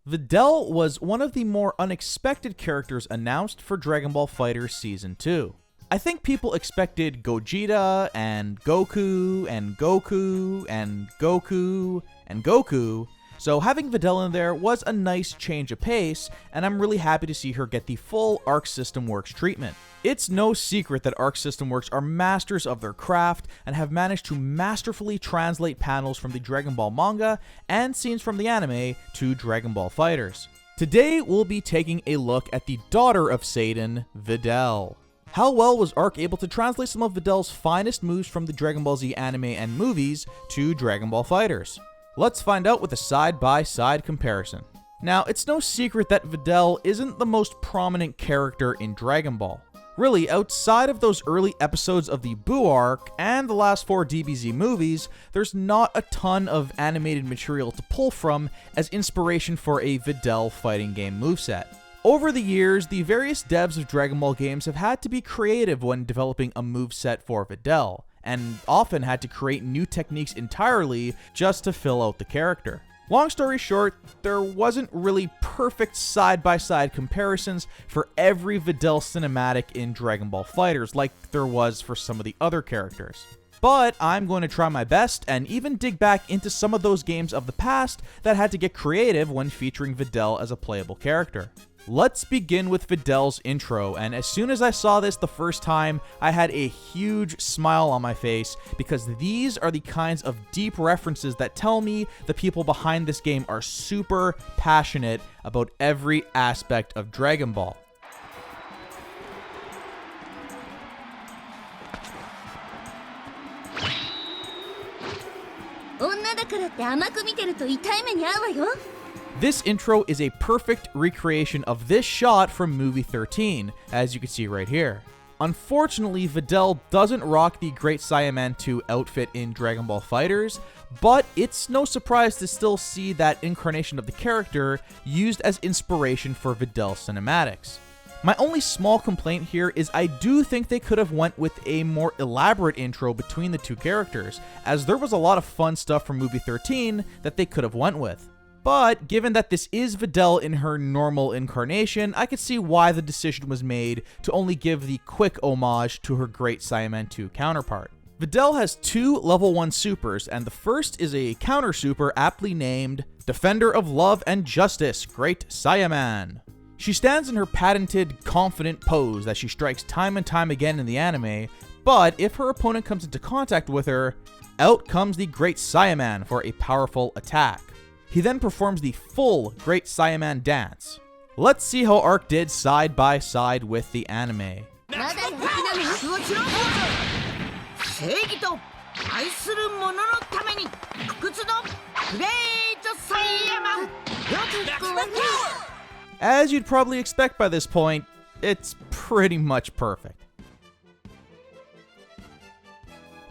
Videl was one of the more unexpected characters announced for Dragon Ball FighterZ Season 2. I think people expected Gogeta and Goku and Goku and Goku and Goku, so having Videl in there was a nice change of pace, and I'm really happy to see her get the full Arc System Works treatment. It's no secret that Arc System Works are masters of their craft and have managed to masterfully translate panels from the Dragon Ball manga and scenes from the anime to Dragon Ball FighterZ. Today, we'll be taking a look at the daughter of Satan, Videl. How well was Arc able to translate some of Videl's finest moves from the Dragon Ball Z anime and movies to Dragon Ball FighterZ? Let's find out with a side-by-side comparison. Now, it's no secret that Videl isn't the most prominent character in Dragon Ball. Really, outside of those early episodes of the Buu arc and the last 4 DBZ movies, there's not a ton of animated material to pull from as inspiration for a Videl fighting game moveset. Over the years, the various devs of Dragon Ball games have had to be creative when developing a moveset for Videl, and often had to create new techniques entirely just to fill out the character. Long story short, there wasn't really perfect side-by-side comparisons for every Videl cinematic in Dragon Ball FighterZ like there was for some of the other characters. But I'm going to try my best and even dig back into some of those games of the past that had to get creative when featuring Videl as a playable character. Let's begin with Videl's intro, and as soon as I saw this the first time, I had a huge smile on my face because these are the kinds of deep references that tell me the people behind this game are super passionate about every aspect of Dragon Ball. This intro is a perfect recreation of this shot from movie 13, as you can see right here. Unfortunately, Videl doesn't rock the Great Saiyaman 2 outfit in Dragon Ball FighterZ, but it's no surprise to still see that incarnation of the character used as inspiration for Videl cinematics. My only small complaint here is I do think they could have went with a more elaborate intro between the two characters, as there was a lot of fun stuff from movie 13 that they could have went with. But given that this is Videl in her normal incarnation, I could see why the decision was made to only give the quick homage to her Great Saiyaman 2 counterpart. Videl has 2 level 1 supers, and the first is a counter super aptly named Defender of Love and Justice, Great Saiyaman. She stands in her patented, confident pose that she strikes time and time again in the anime, but if her opponent comes into contact with her, out comes the Great Saiyaman for a powerful attack. He then performs the full Great Saiyaman dance. Let's see how Arc did side by side with the anime. As you'd probably expect by this point, it's pretty much perfect.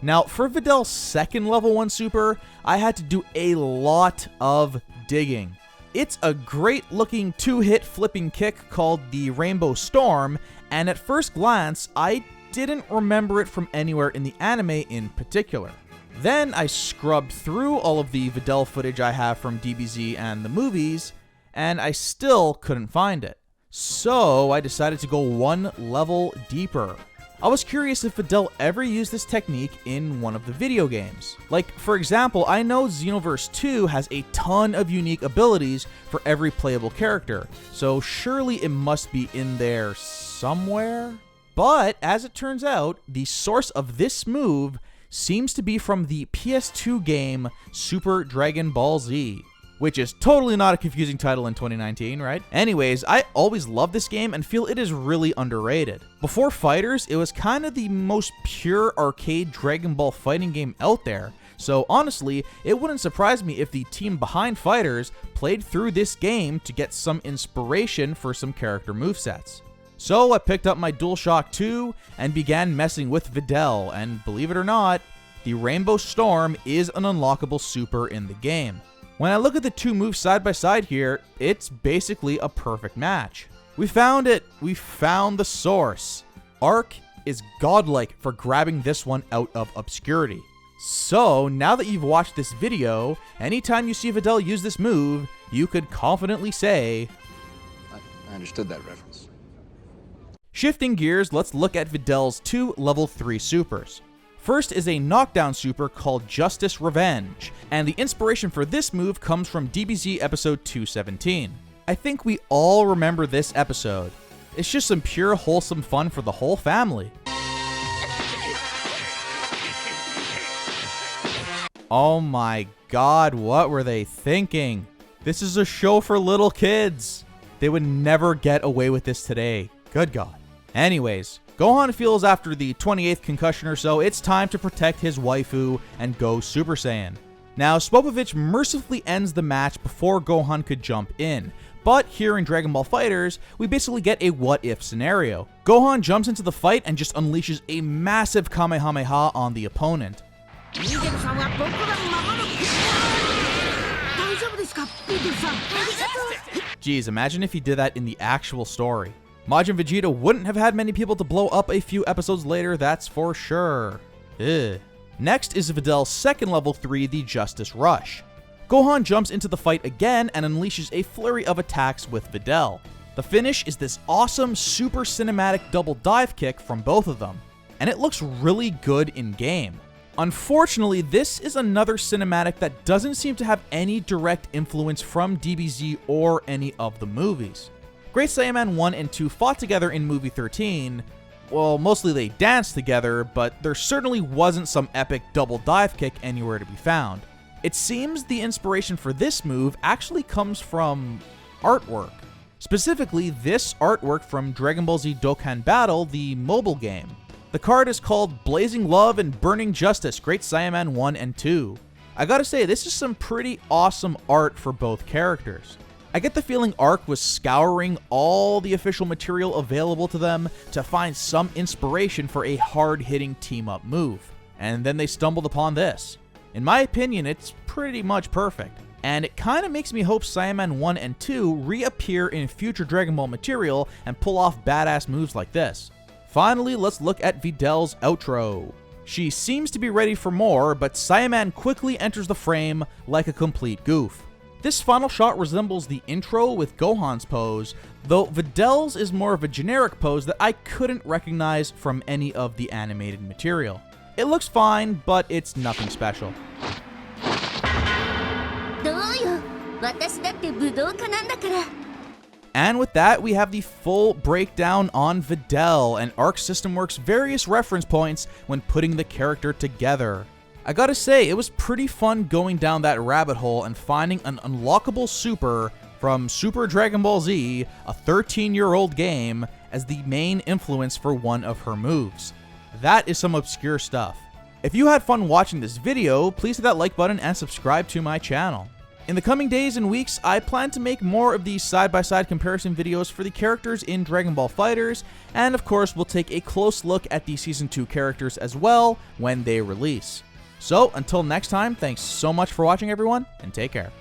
Now, for Videl's second level 1 super, I had to do a lot of digging. It's a great looking 2-hit flipping kick called the Rainbow Storm, and at first glance, I didn't remember it from anywhere in the anime in particular. Then I scrubbed through all of the Videl footage I have from DBZ and the movies, and I still couldn't find it. So I decided to go one level deeper. I was curious if Videl ever used this technique in one of the video games. Like, for example, I know Xenoverse 2 has a ton of unique abilities for every playable character, so surely it must be in there somewhere? But, as it turns out, the source of this move seems to be from the PS2 game Super Dragon Ball Z. Which is totally not a confusing title in 2019, right? Anyways, I always loved this game and feel it is really underrated. Before FighterZ, it was kind of the most pure arcade Dragon Ball fighting game out there, so honestly, it wouldn't surprise me if the team behind FighterZ played through this game to get some inspiration for some character movesets. So I picked up my DualShock 2 and began messing with Videl, and believe it or not, the Rainbow Storm is an unlockable super in the game. When I look at the two moves side by side here, it's basically a perfect match. We found it! We found the source! Arc is godlike for grabbing this one out of obscurity. So, now that you've watched this video, anytime you see Videl use this move, you could confidently say, I understood that reference. Shifting gears, let's look at Videl's 2 level 3 supers. First is a knockdown super called Justice Revenge, and the inspiration for this move comes from DBZ episode 217. I think we all remember this episode. It's just some pure wholesome fun for the whole family. Oh my god, what were they thinking? This is a show for little kids. They would never get away with this today. Good god. Anyways, Gohan feels after the 28th concussion or so, it's time to protect his waifu and go Super Saiyan. Now, Spopovich mercifully ends the match before Gohan could jump in, but here in Dragon Ball FighterZ, we basically get a what-if scenario. Gohan jumps into the fight and just unleashes a massive Kamehameha on the opponent. Geez, imagine if he did that in the actual story. Majin Vegeta wouldn't have had many people to blow up a few episodes later, that's for sure. Ugh. Next is Videl's 2nd level 3, the Justice Rush. Gohan jumps into the fight again and unleashes a flurry of attacks with Videl. The finish is this awesome super cinematic double dive kick from both of them, and it looks really good in game. Unfortunately, this is another cinematic that doesn't seem to have any direct influence from DBZ or any of the movies. Great Saiyaman 1 and 2 fought together in movie 13. Well, mostly they danced together, but there certainly wasn't some epic double dive kick anywhere to be found. It seems the inspiration for this move actually comes from artwork. Specifically, this artwork from Dragon Ball Z Dokkan Battle, the mobile game. The card is called Blazing Love and Burning Justice, Great Saiyaman 1 and 2. I gotta say, this is some pretty awesome art for both characters. I get the feeling ARC was scouring all the official material available to them to find some inspiration for a hard-hitting team-up move, and then they stumbled upon this. In my opinion, it's pretty much perfect, and it kinda makes me hope Saiyaman 1 and 2 reappear in future Dragon Ball material and pull off badass moves like this. Finally, let's look at Videl's outro. She seems to be ready for more, but Saiyaman quickly enters the frame like a complete goof. This final shot resembles the intro with Gohan's pose, though Videl's is more of a generic pose that I couldn't recognize from any of the animated material. It looks fine, but it's nothing special. And with that, we have the full breakdown on Videl and Arc System Works' various reference points when putting the character together. I gotta say, it was pretty fun going down that rabbit hole and finding an unlockable super from Super Dragon Ball Z, a 13-year-old game, as the main influence for one of her moves. That is some obscure stuff. If you had fun watching this video, please hit that like button and subscribe to my channel. In the coming days and weeks, I plan to make more of these side-by-side comparison videos for the characters in Dragon Ball FighterZ, and of course we'll take a close look at the Season 2 characters as well when they release. So, until next time, thanks so much for watching everyone, and take care.